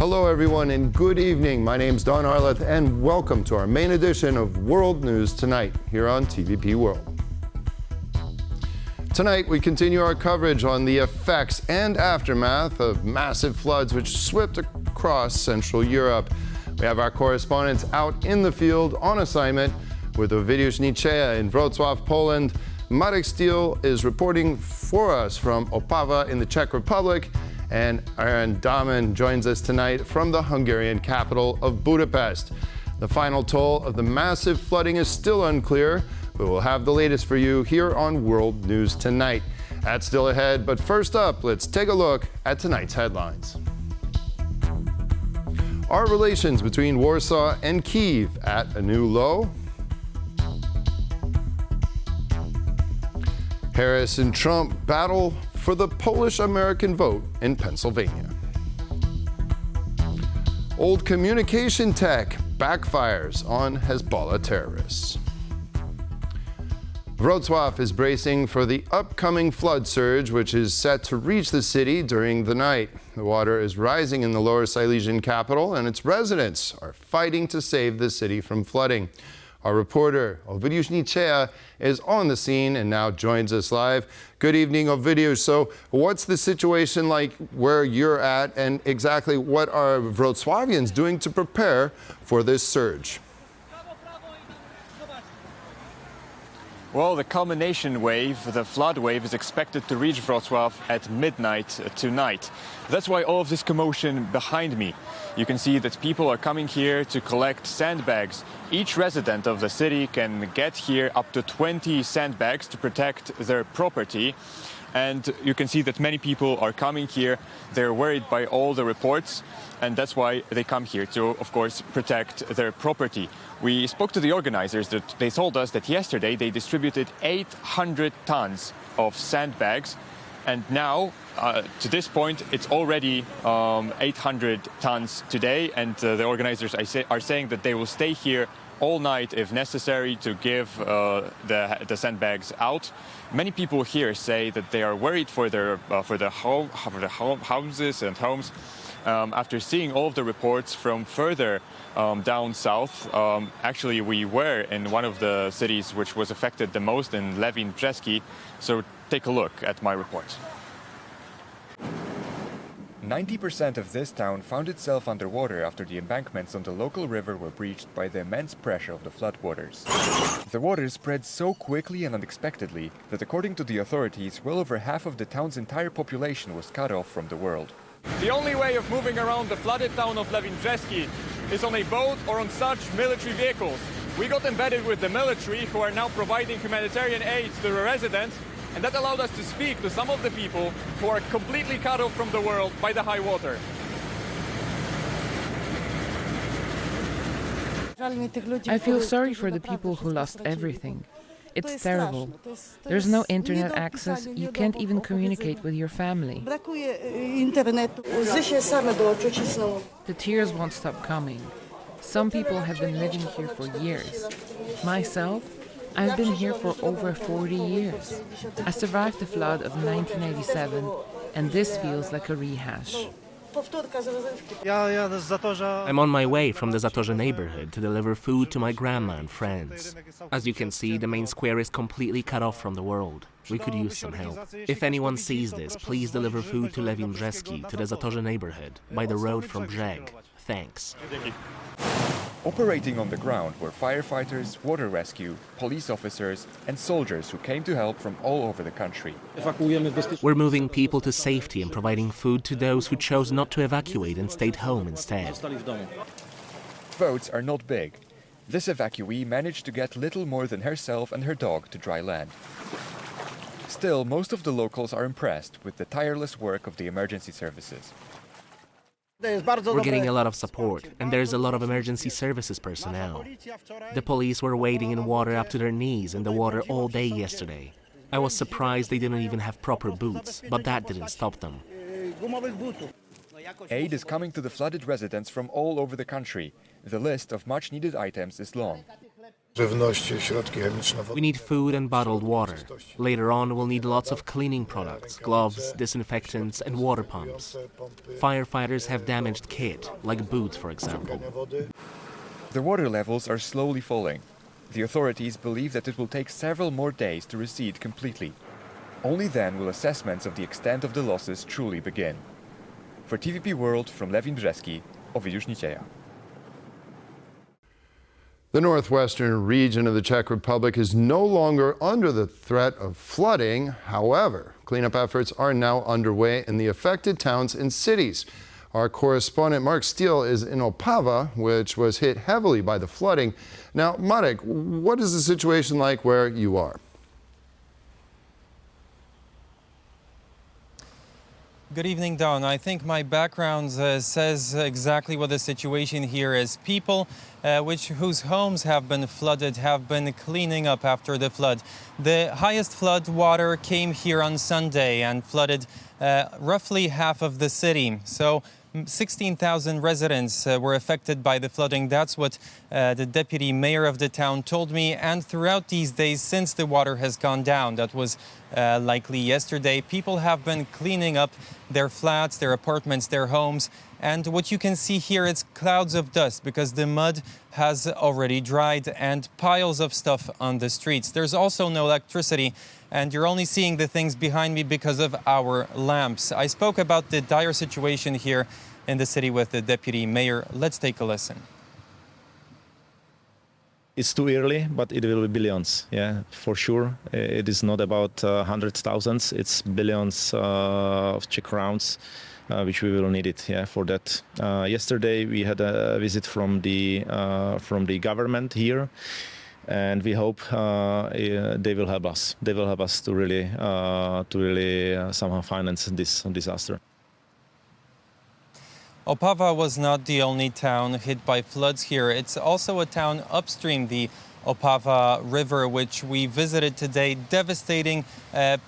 Hello everyone and good evening. My name's Don Arleth and welcome to our main edition of World News Tonight here on TVP World. Tonight we continue our coverage on the effects and aftermath of massive floods which swept across Central Europe. We have our correspondents out in the field on assignment with Owidiusz Nicieja in Wrocław, Poland. Marek Steele is reporting for us from Opava in the Czech Republic. And Aaron Dahmen joins us tonight from the Hungarian capital of Budapest. The final toll of the massive flooding is still unclear, but we'll have the latest for you here on World News Tonight. That's still ahead, but first up, let's take a look at tonight's headlines. Are relations between Warsaw and Kyiv at a new low? Harris and Trump battle for the Polish-American vote in Pennsylvania. Old communication tech backfires on Hezbollah terrorists. Wrocław is bracing for the upcoming flood surge, which is set to reach the city during the night. The water is rising in the Lower Silesian capital, and its residents are fighting to save the city from flooding. Our reporter, Owidiusz Nicieja, is on the scene and now joins us live. Good evening, Owidiusz. So what's the situation like where you're at, and exactly what are Wrocławians doing to prepare for this surge? Well, the culmination wave, the flood wave, is expected to reach Wrocław at midnight tonight. That's why all of this commotion behind me. You can see that people are coming here to collect sandbags. Each resident of the city can get here up to 20 sandbags to protect their property. And you can see that many people are coming here. They're worried by all the reports, and that's why they come here to, of course, protect their property. We spoke to the organizers. That they told us that yesterday they distributed 800 tons of sandbags, and now, to this point, it's already 800 tons today, and the organizers are saying that they will stay here all night if necessary to give the sandbags out. Many people here say that they are worried for their houses and homes after seeing all of the reports from further down south. Actually, we were in one of the cities which was affected the most, in Lewin Brzeski. So take a look at my report. 90% of this town found itself underwater after the embankments on the local river were breached by the immense pressure of the floodwaters. The water spread so quickly and unexpectedly that, according to the authorities, well over half of the town's entire population was cut off from the world. The only way of moving around the flooded town of Lewin Brzeski is on a boat or on such military vehicles. We got embedded with the military, who are now providing humanitarian aid to the residents, and that allowed us to speak to some of the people who are completely cut off from the world by the high water. I feel sorry for the people who lost everything. It's terrible. There's no internet access. You can't even communicate with your family. The tears won't stop coming. Some people have been living here for years. Myself, I've been here for over 40 years. I survived the flood of 1987, and this feels like a rehash. I'm on my way from the Zatorze neighborhood to deliver food to my grandma and friends. As you can see, the main square is completely cut off from the world. We could use some help. If anyone sees this, please deliver food to Lewin Brzeski, to the Zatorze neighborhood, by the road from Brzeg. Thanks. Operating on the ground were firefighters, water rescue, police officers, and soldiers who came to help from all over the country. We're moving people to safety and providing food to those who chose not to evacuate and stayed home instead. Boats are not big. This evacuee managed to get little more than herself and her dog to dry land. Still, most of the locals are impressed with the tireless work of the emergency services. We're getting a lot of support, and there's a lot of emergency services personnel. The police were wading in water up to their knees in the water all day yesterday. I was surprised they didn't even have proper boots, but that didn't stop them. Aid is coming to the flooded residents from all over the country. The list of much-needed items is long. We need food and bottled water. Later on, we'll need lots of cleaning products, gloves, disinfectants, and water pumps. Firefighters have damaged kit, like boots, for example. The water levels are slowly falling. The authorities believe that it will take several more days to recede completely. Only then will assessments of the extent of the losses truly begin. For TVP World from Lewin Brzeski, Owidiusz Nicieja. The northwestern region of the Czech Republic is no longer under the threat of flooding. However, cleanup efforts are now underway in the affected towns and cities. Our correspondent Marek Steele is in Opava, which was hit heavily by the flooding. Now, Marek, what is the situation like where you are? Good evening, Don. I think my background says exactly what the situation here is. People whose homes have been flooded have been cleaning up after the flood. The highest flood water came here on Sunday and flooded roughly half of the city. So 16,000 residents were affected by the flooding. That's what the deputy mayor of the town told me. And throughout these days, since the water has gone down, that was likely yesterday, people have been cleaning up their flats, their apartments, their homes. And what you can see here is clouds of dust because the mud has already dried and piles of stuff on the streets. There's also no electricity, and you're only seeing the things behind me because of our lamps. I spoke about the dire situation here in the city with the deputy mayor. Let's take a listen. It's too early, but it will be billions, yeah, for sure. It is not about hundreds, thousands, it's billions of Czech crowns, which we will need it, yeah, for that. Yesterday we had a visit from the government here, and we hope they will help us. They will help us to really somehow finance this disaster. Opava was not the only town hit by floods here. It's also a town upstream the Opava River, which we visited today. Devastating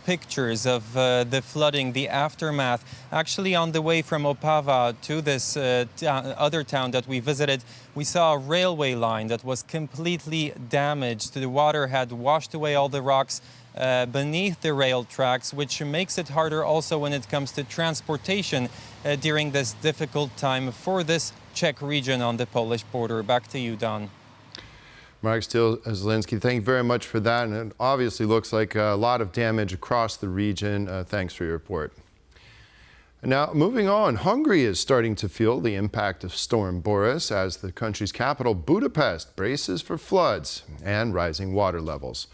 pictures of the flooding, the aftermath. Actually, on the way from Opava to this other town that we visited, we saw a railway line that was completely damaged. The water had washed away all the rocks beneath the rail tracks, which makes it harder also when it comes to transportation during this difficult time for this Czech region on the Polish border. Back to you, Don. Marek Steele, Zielinski, thank you very much for that. And it obviously looks like a lot of damage across the region. Thanks for your report. Now, moving on, Hungary is starting to feel the impact of Storm Boris as the country's capital, Budapest, braces for floods and rising water levels.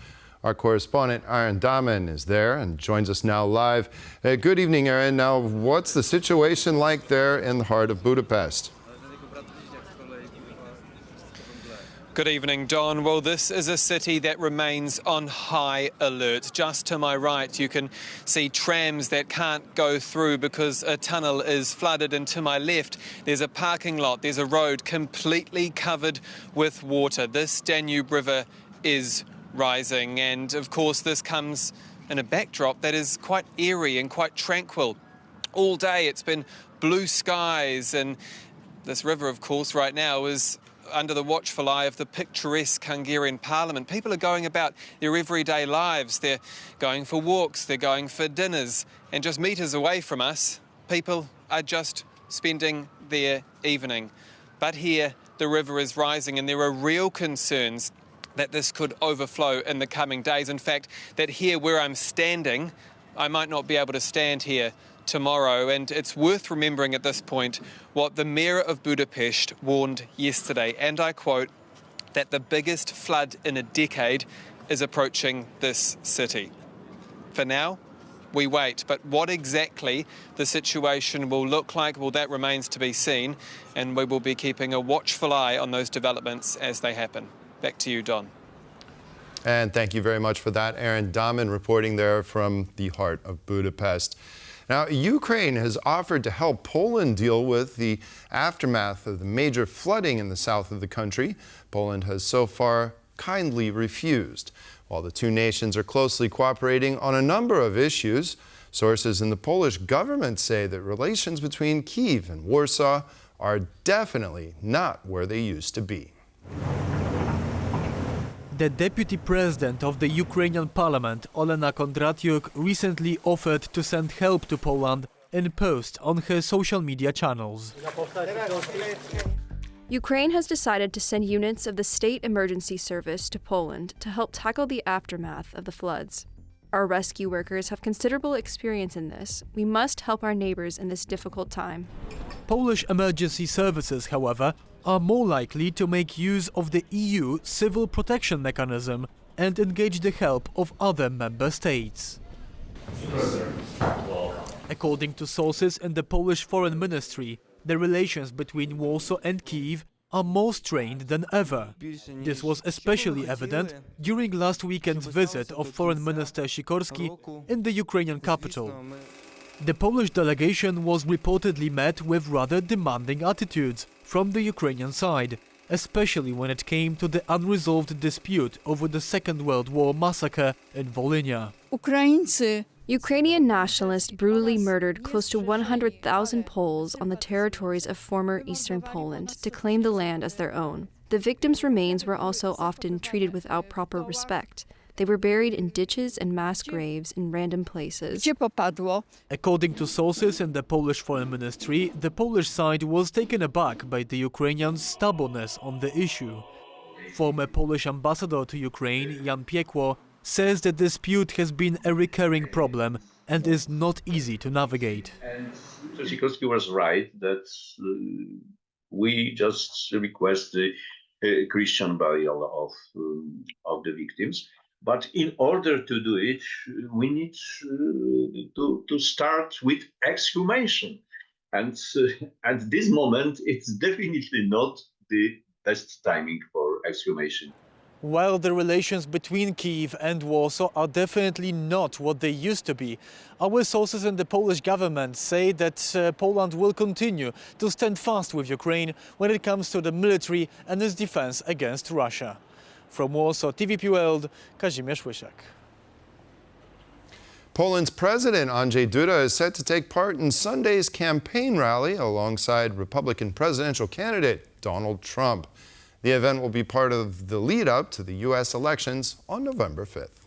Our correspondent, Aaron Dahmen, is there and joins us now live. Good evening, Aaron. Now, what's the situation like there in the heart of Budapest? Good evening, Don. Well, this is a city that remains on high alert. Just to my right, you can see trams that can't go through because a tunnel is flooded. And to my left, there's a parking lot. There's a road completely covered with water. This Danube River is rising, and of course this comes in a backdrop that is quite eerie and quite tranquil. All day it's been blue skies, and this river, of course, right now is under the watchful eye of the picturesque Hungarian parliament. People are going about their everyday lives. They're going for walks, they're going for dinners, and just meters away from us, people are just spending their evening. But here the river is rising, and there are real concerns that this could overflow in the coming days. In fact, that here where I'm standing, I might not be able to stand here tomorrow. And it's worth remembering at this point what the mayor of Budapest warned yesterday, and I quote, that the biggest flood in a decade is approaching this city. For now, we wait, but what exactly the situation will look like, well, that remains to be seen, and we will be keeping a watchful eye on those developments as they happen. Back to you, Don. And thank you very much for that. Aaron Dahmen reporting there from the heart of Budapest. Now, Ukraine has offered to help Poland deal with the aftermath of the major flooding in the south of the country. Poland has so far kindly refused. While the two nations are closely cooperating on a number of issues, sources in the Polish government say that relations between Kyiv and Warsaw are definitely not where they used to be. The deputy president of the Ukrainian parliament, Olena Kondratyuk, recently offered to send help to Poland in a post on her social media channels. Ukraine has decided to send units of the State Emergency Service to Poland to help tackle the aftermath of the floods. Our rescue workers have considerable experience in this. We must help our neighbors in this difficult time. Polish emergency services, however, are more likely to make use of the EU civil protection mechanism and engage the help of other member states. According to sources in the Polish Foreign Ministry, the relations between Warsaw and Kyiv are more strained than ever. This was especially evident during last weekend's visit of Foreign Minister Sikorski in the Ukrainian capital. The Polish delegation was reportedly met with rather demanding attitudes from the Ukrainian side, especially when it came to the unresolved dispute over the Second World War massacre in Volhynia. Ukrainian nationalists brutally murdered close to 100,000 Poles on the territories of former eastern Poland to claim the land as their own. The victims' remains were also often treated without proper respect. They were buried in ditches and mass graves in random places. According to sources in the Polish Foreign Ministry, the Polish side was taken aback by the Ukrainians' stubbornness on the issue. Former Polish ambassador to Ukraine, Jan Piekło, says the dispute has been a recurring problem and is not easy to navigate. And Sikorski was right that we just request the Christian burial of the victims. But in order to do it, we need to start with exhumation. And at this moment, it's definitely not the best timing for exhumation. While the relations between Kyiv and Warsaw are definitely not what they used to be, our sources in the Polish government say that Poland will continue to stand fast with Ukraine when it comes to the military and its defense against Russia. From Warsaw, TVP World, Kazimierz Łysiak. Poland's President Andrzej Duda is set to take part in Sunday's campaign rally alongside Republican presidential candidate Donald Trump. The event will be part of the lead-up to the U.S. elections on November 5th.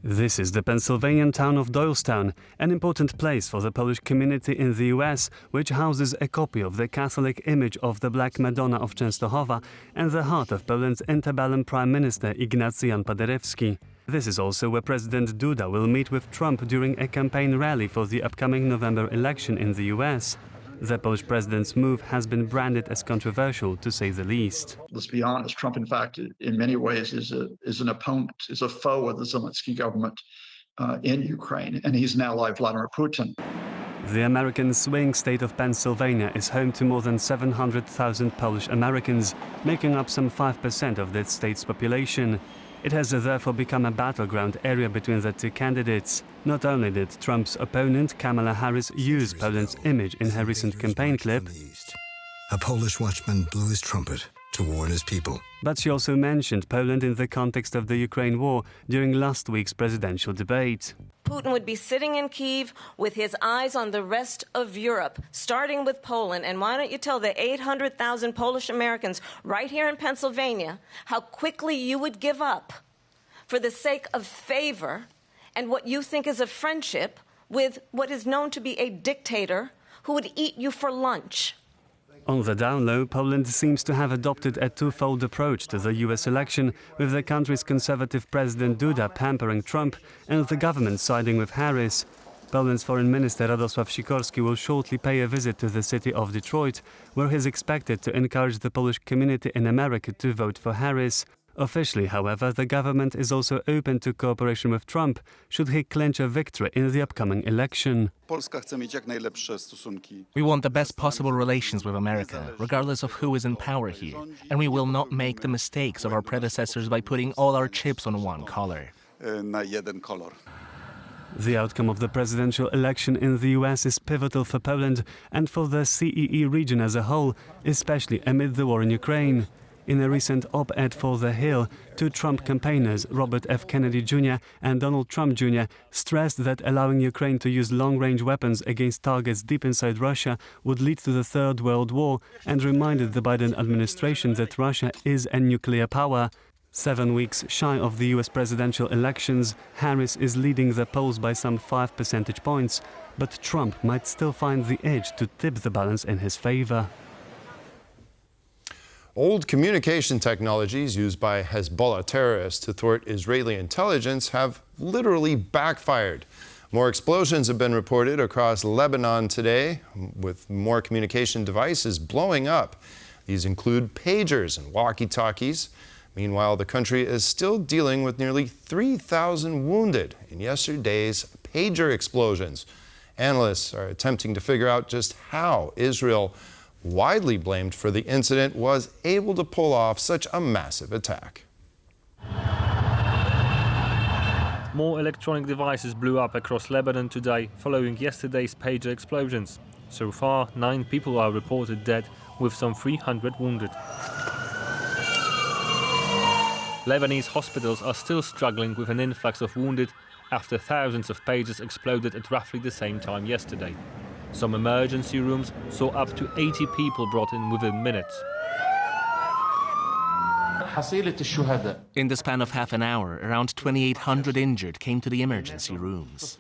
This is the Pennsylvanian town of Doylestown, an important place for the Polish community in the U.S., which houses a copy of the Catholic image of the Black Madonna of Częstochowa and the heart of Poland's interbellum Prime Minister Ignacy Jan Paderewski. This is also where President Duda will meet with Trump during a campaign rally for the upcoming November election in the U.S. The Polish president's move has been branded as controversial, to say the least. Let's be honest, Trump, in fact, in many ways is an opponent, is a foe of the Zelensky government in Ukraine, and he's an ally of Vladimir Putin. The American swing state of Pennsylvania is home to more than 700,000 Polish Americans, making up some 5% of that state's population. It has therefore become a battleground area between the two candidates. Not only did Trump's opponent, Kamala Harris, use Poland's image in her recent campaign clip, a Polish watchman blew his trumpet to warn his people. But she also mentioned Poland in the context of the Ukraine war during last week's presidential debate. Putin would be sitting in Kyiv with his eyes on the rest of Europe, starting with Poland. And why don't you tell the 800,000 Polish Americans right here in Pennsylvania how quickly you would give up for the sake of favor and what you think is a friendship with what is known to be a dictator who would eat you for lunch. On the down low, Poland seems to have adopted a twofold approach to the US election, with the country's conservative President Duda pampering Trump and the government siding with Harris. Poland's Foreign Minister Radosław Sikorski will shortly pay a visit to the city of Detroit, where he is expected to encourage the Polish community in America to vote for Harris. Officially, however, the government is also open to cooperation with Trump should he clinch a victory in the upcoming election. We want the best possible relations with America, regardless of who is in power here, and we will not make the mistakes of our predecessors by putting all our chips on one color. The outcome of the presidential election in the US is pivotal for Poland and for the CEE region as a whole, especially amid the war in Ukraine. In a recent op-ed for The Hill, two Trump campaigners, Robert F. Kennedy Jr. and Donald Trump Jr., stressed that allowing Ukraine to use long-range weapons against targets deep inside Russia would lead to the Third World War, and reminded the Biden administration that Russia is a nuclear power. 7 weeks shy of the US presidential elections, Harris is leading the polls by some 5 percentage points, but Trump might still find the edge to tip the balance in his favor. Old communication technologies used by Hezbollah terrorists to thwart Israeli intelligence have literally backfired. More explosions have been reported across Lebanon today, with more communication devices blowing up. These include pagers and walkie-talkies. Meanwhile, the country is still dealing with nearly 3,000 wounded in yesterday's pager explosions. Analysts are attempting to figure out just how Israel, widely blamed for the incident, was able to pull off such a massive attack. More electronic devices blew up across Lebanon today following yesterday's pager explosions. So far, 9 people are reported dead, with some 300 wounded. Lebanese hospitals are still struggling with an influx of wounded after thousands of pagers exploded at roughly the same time yesterday. Some emergency rooms saw up to 80 people brought in within minutes. In the span of half an hour, around 2,800 injured came to the emergency rooms.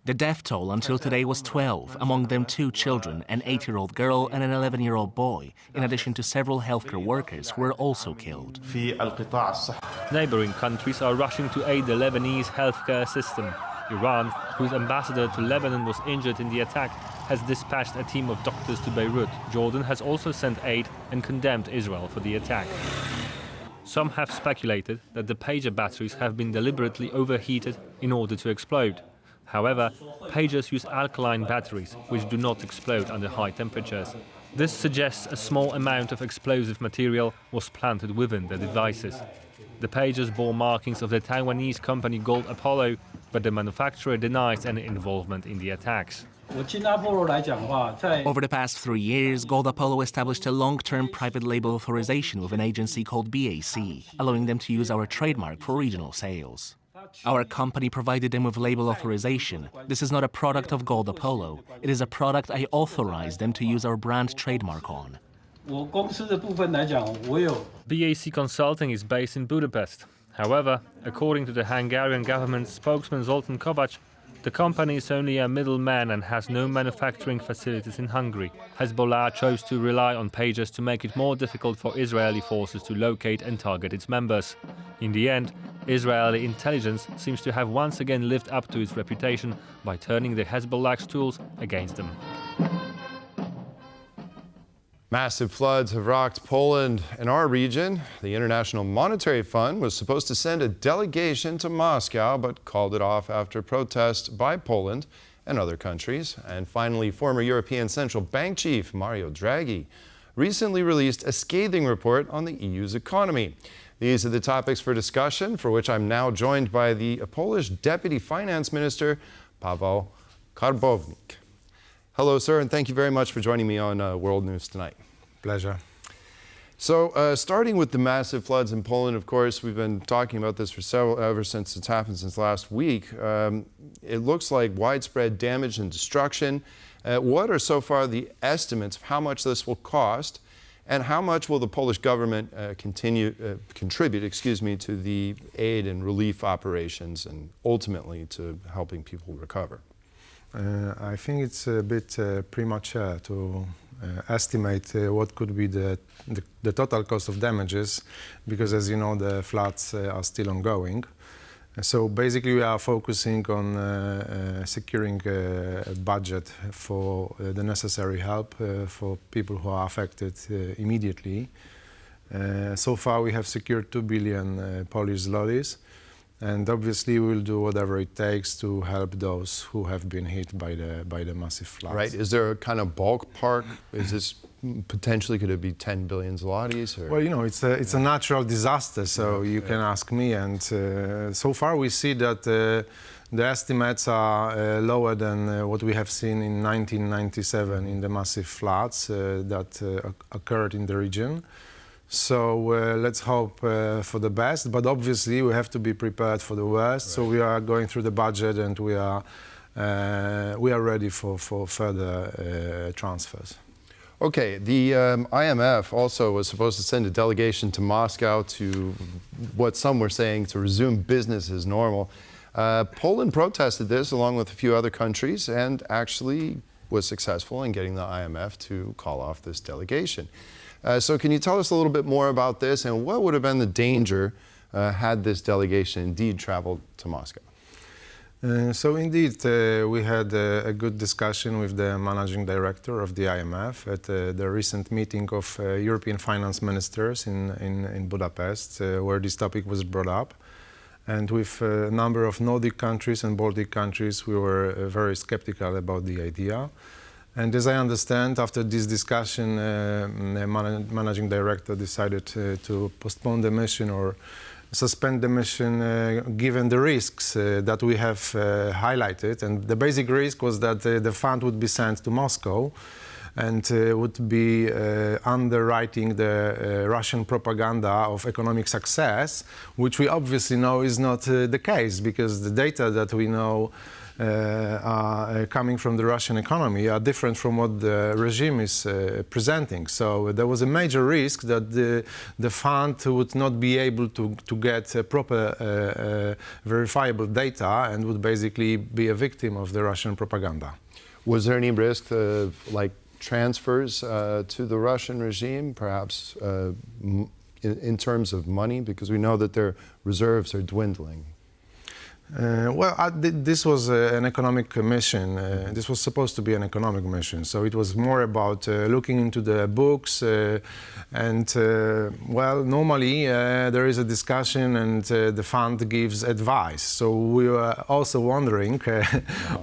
The death toll until today was 12, among them 2 children, an 8-year-old girl and an 11-year-old boy, in addition to several healthcare workers who were also killed. Neighboring countries are rushing to aid the Lebanese healthcare system. Iran, whose ambassador to Lebanon was injured in the attack, has dispatched a team of doctors to Beirut. Jordan has also sent aid and condemned Israel for the attack. Some have speculated that the pager batteries have been deliberately overheated in order to explode. However, pagers use alkaline batteries, which do not explode under high temperatures. This suggests a small amount of explosive material was planted within the devices. The pagers bore markings of the Taiwanese company Gold Apollo, but the manufacturer denies any involvement in the attacks. Over the past 3 years, Gold Apollo established a long-term private label authorization with an agency called BAC, allowing them to use our trademark for regional sales. Our company provided them with label authorization. This is not a product of Gold Apollo. It is a product I authorized them to use our brand trademark on. BAC Consulting is based in Budapest. However, according to the Hungarian government spokesman Zoltán Kovács, the company is only a middleman and has no manufacturing facilities in Hungary. Hezbollah chose to rely on pagers to make it more difficult for Israeli forces to locate and target its members. In the end, Israeli intelligence seems to have once again lived up to its reputation by turning the Hezbollah's tools against them. Massive floods have rocked Poland and our region. The International Monetary Fund was supposed to send a delegation to Moscow, but called it off after protests by Poland and other countries. And finally, former European Central Bank chief Mario Draghi recently released a scathing report on the EU's economy. These are the topics for discussion, for which I'm now joined by the Polish Deputy Finance Minister, Paweł Skarbownik. Hello, sir, and thank you very much for joining me on World News tonight. Pleasure. So, starting with the massive floods in Poland, of course, we've been talking about this for ever since it's happened since last week. It looks like widespread damage and destruction. What are so far the estimates of how much this will cost, and how much will the Polish government contribute, to the aid and relief operations, and ultimately to helping people recover? I think it's a bit premature to estimate what could be the total cost of damages, because, as you know, the floods are still ongoing. So basically we are focusing on securing a budget for the necessary help for people who are affected immediately. So far we have secured 2 billion Polish zlotys. And obviously, we'll do whatever it takes to help those who have been hit by the massive floods. Right. Is there a kind of ballpark? Is this potentially, could it be 10 billion zlotys? Or? Well, you know, it's a natural disaster, so you can ask me. And so far, we see that the estimates are lower than what we have seen in 1997 in the massive floods that occurred in the region. So let's hope for the best, but obviously we have to be prepared for the worst. Right. So we are going through the budget, and we are ready for further transfers. Okay, the IMF also was supposed to send a delegation to Moscow to what some were saying to resume business as normal. Poland protested this along with a few other countries and actually was successful in getting the IMF to call off this delegation. So can you tell us a little bit more about this and what would have been the danger had this delegation indeed traveled to Moscow? So indeed, we had a good discussion with the managing director of the IMF at the recent meeting of European finance ministers in Budapest, where this topic was brought up. And with a number of Nordic countries and Baltic countries, we were very skeptical about the idea. And as I understand, after this discussion, the managing director decided to postpone the mission or suspend the mission given the risks that we have highlighted. And the basic risk was that the fund would be sent to Moscow and would be underwriting the Russian propaganda of economic success, which we obviously know is not the case, because the data that we know are coming from the Russian economy are different from what the regime is presenting. So there was a major risk that the fund would not be able to get proper verifiable data and would basically be a victim of the Russian propaganda. Was there any risk of like transfers to the Russian regime, perhaps in terms of money, because we know that their reserves are dwindling? This was an economic mission. This was supposed to be an economic mission. So it was more about looking into the books normally there is a discussion and the fund gives advice. So we were also wondering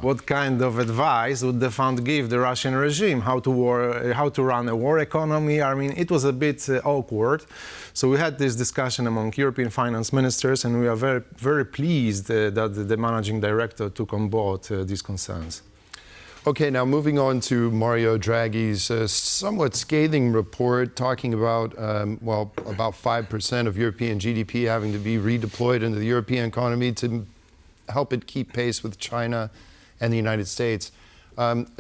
what kind of advice would the fund give the Russian regime, how to run a war economy. I mean, it was a bit awkward. So we had this discussion among European finance ministers, and we are very, very pleased that the managing director took on board these concerns. Okay, now moving on to Mario Draghi's somewhat scathing report talking about, about 5% of European GDP having to be redeployed into the European economy to help it keep pace with China and the United States.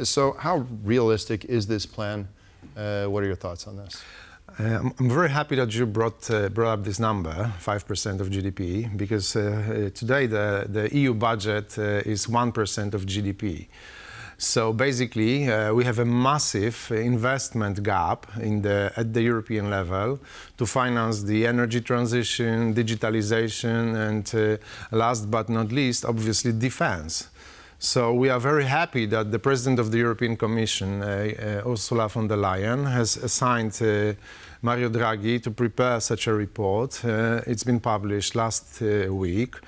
So how realistic is this plan? What are your thoughts on this? I'm very happy that you brought up this number, 5% of GDP, because today the EU budget is 1% of GDP. So basically, we have a massive investment gap at the European level to finance the energy transition, digitalization, and last but not least, obviously, defense. So we are very happy that the President of the European Commission, Ursula von der Leyen, has assigned Mario Draghi to prepare such a report. It's been published last week.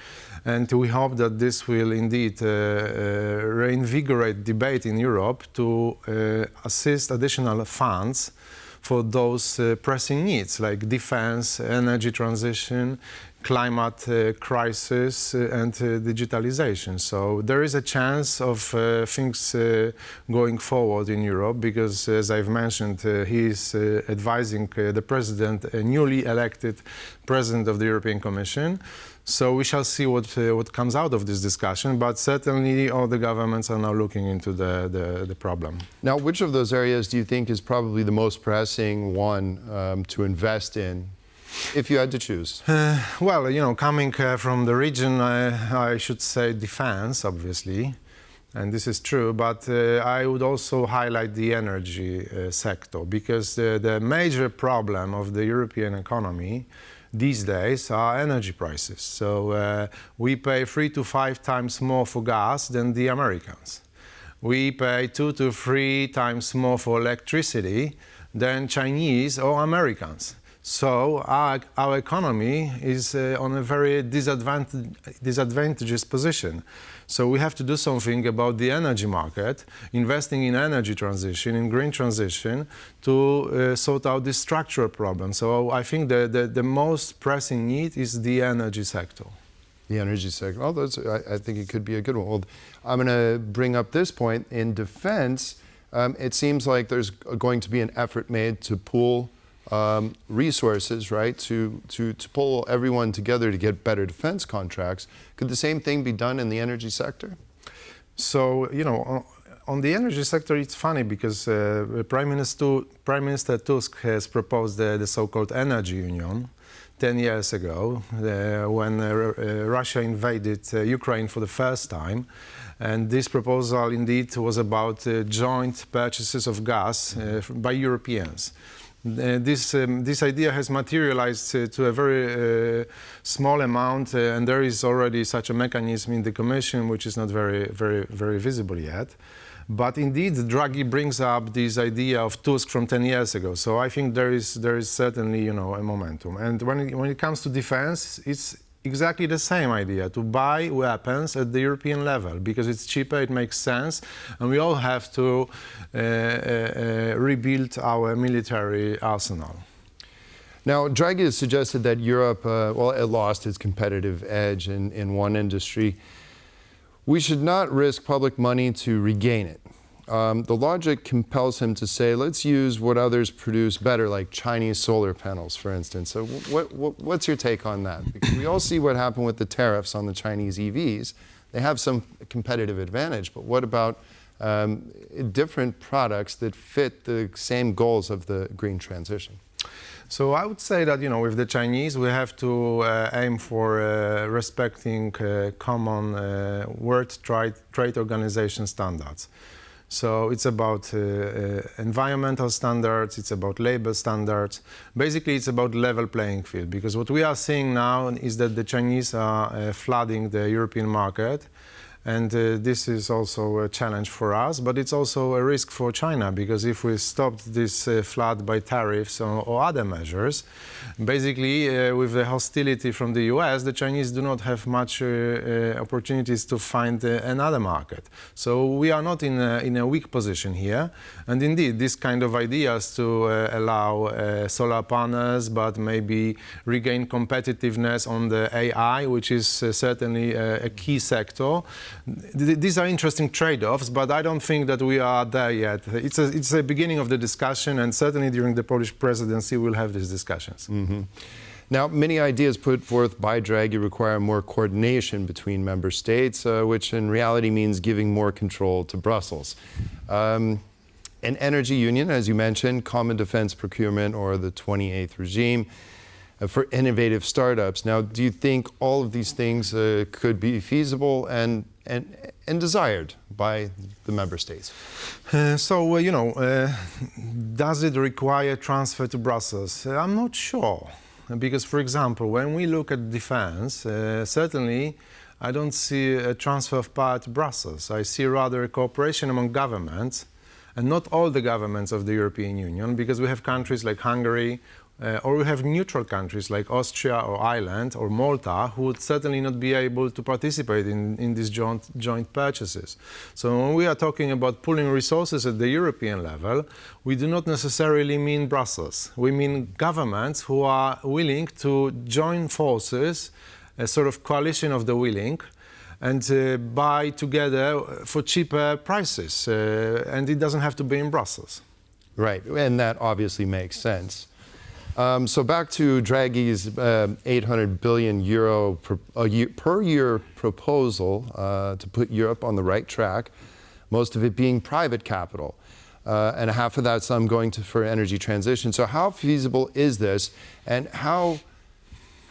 And we hope that this will indeed reinvigorate debate in Europe to assist additional funds for those pressing needs like defense, energy transition, climate crisis, and digitalization. So there is a chance of things going forward in Europe because, as I've mentioned, he is advising the president, a newly elected president of the European Commission. So we shall see what comes out of this discussion, but certainly all the governments are now looking into the problem. Now, which of those areas do you think is probably the most pressing one to invest in, if you had to choose? Coming from the region, I should say defense, obviously, and this is true, but I would also highlight the energy sector, because the major problem of the European economy these days are energy prices. So we pay 3 to 5 times more for gas than the Americans. We pay 2 to 3 times more for electricity than Chinese or Americans. So our economy is on a very disadvantageous position. So we have to do something about the energy market, investing in energy transition, in green transition, to sort out this structural problem. So I think the most pressing need is the energy sector. The energy sector. Well, I think it could be a good one. Well, I'm going to bring up this point. In defense, it seems like there's going to be an effort made to pool resources, right, to pull everyone together to get better defense contracts. Could the same thing be done in the energy sector? So, on the energy sector, it's funny because Prime Minister Tusk has proposed the so-called energy union 10 years ago when Russia invaded Ukraine for the first time. And this proposal indeed was about joint purchases of gas by Europeans. This idea has materialized to a very small amount, and there is already such a mechanism in the Commission, which is not very visible yet. But indeed, Draghi brings up this idea of Tusk from 10 years ago. So I think there is certainly, a momentum. And when it comes to defense, it's exactly the same idea, to buy weapons at the European level, because it's cheaper, it makes sense, and we all have to rebuild our military arsenal. Now, Draghi has suggested that Europe, it lost its competitive edge in one industry. We should not risk public money to regain it. The logic compels him to say, let's use what others produce better, like Chinese solar panels, for instance. So what's your take on that? Because we all see what happened with the tariffs on the Chinese EVs. They have some competitive advantage, but what about different products that fit the same goals of the green transition? So I would say that, with the Chinese, we have to aim for respecting common World Trade Organization standards. So it's about environmental standards, it's about labor standards. Basically, it's about level playing field, because what we are seeing now is that the Chinese are flooding the European market. And this is also a challenge for us, but it's also a risk for China, because if we stopped this flood by tariffs or other measures, basically with the hostility from the US, the Chinese do not have much opportunities to find another market. So we are not in a weak position here. And indeed, this kind of ideas to allow solar panels, but maybe regain competitiveness on the AI, which is certainly a key sector. These are interesting trade-offs, but I don't think that we are there yet. It's a beginning of the discussion, and certainly during the Polish presidency we'll have these discussions. Mm-hmm. Now, many ideas put forth by Draghi require more coordination between member states, which in reality means giving more control to Brussels. An energy union, as you mentioned, common defense procurement, or the 28th regime, for innovative startups. Now, do you think all of these things could be feasible and desired by the member states? Does it require transfer to Brussels? I'm not sure. Because, for example, when we look at defense, certainly I don't see a transfer of power to Brussels. I see rather a cooperation among governments, and not all the governments of the European Union, because we have countries like Hungary, or we have neutral countries like Austria or Ireland or Malta, who would certainly not be able to participate in these joint purchases. So when we are talking about pooling resources at the European level, we do not necessarily mean Brussels. We mean governments who are willing to join forces, a sort of coalition of the willing, and buy together for cheaper prices. And it doesn't have to be in Brussels. Right, and that obviously makes sense. So back to Draghi's 800 billion euro per year proposal to put Europe on the right track, most of it being private capital, and half of that sum going for energy transition. So how feasible is this, and how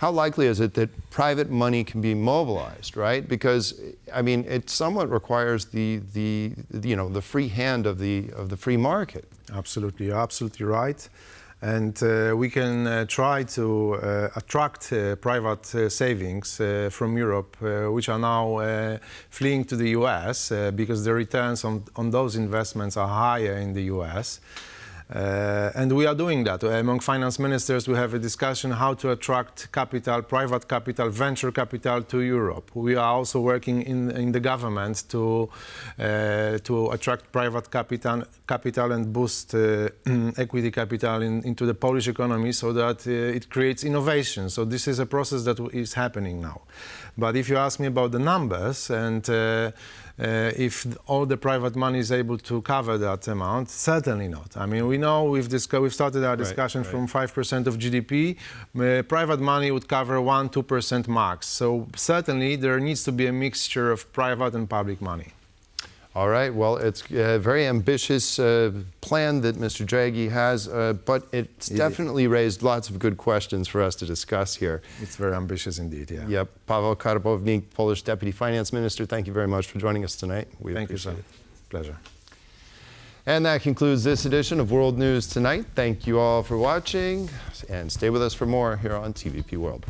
likely is it that private money can be mobilized, right? Because, I mean, it somewhat requires the free hand of the free market. Absolutely, you're absolutely right. And we can try to attract private savings from Europe, which are now fleeing to the US because the returns on those investments are higher in the US. And we are doing that. Among finance ministers, we have a discussion how to attract capital, private capital, venture capital to Europe. We are also working in the government to attract private capital and boost equity capital into the Polish economy so that it creates innovation. So this is a process that is happening now. But if you ask me about the numbers and if all the private money is able to cover that amount, certainly not. I mean, we know we've started our discussion from 5% of GDP. Private money would cover 1-2% max. So certainly there needs to be a mixture of private and public money. All right, well, it's a very ambitious plan that Mr. Draghi has, but it's definitely raised lots of good questions for us to discuss here. It's very ambitious indeed, yeah. Yep. Paweł Karbownik, Polish Deputy Finance Minister, thank you very much for joining us tonight. We Thank you, sir. appreciate it. Pleasure. And that concludes this edition of World News Tonight. Thank you all for watching, and stay with us for more here on TVP World.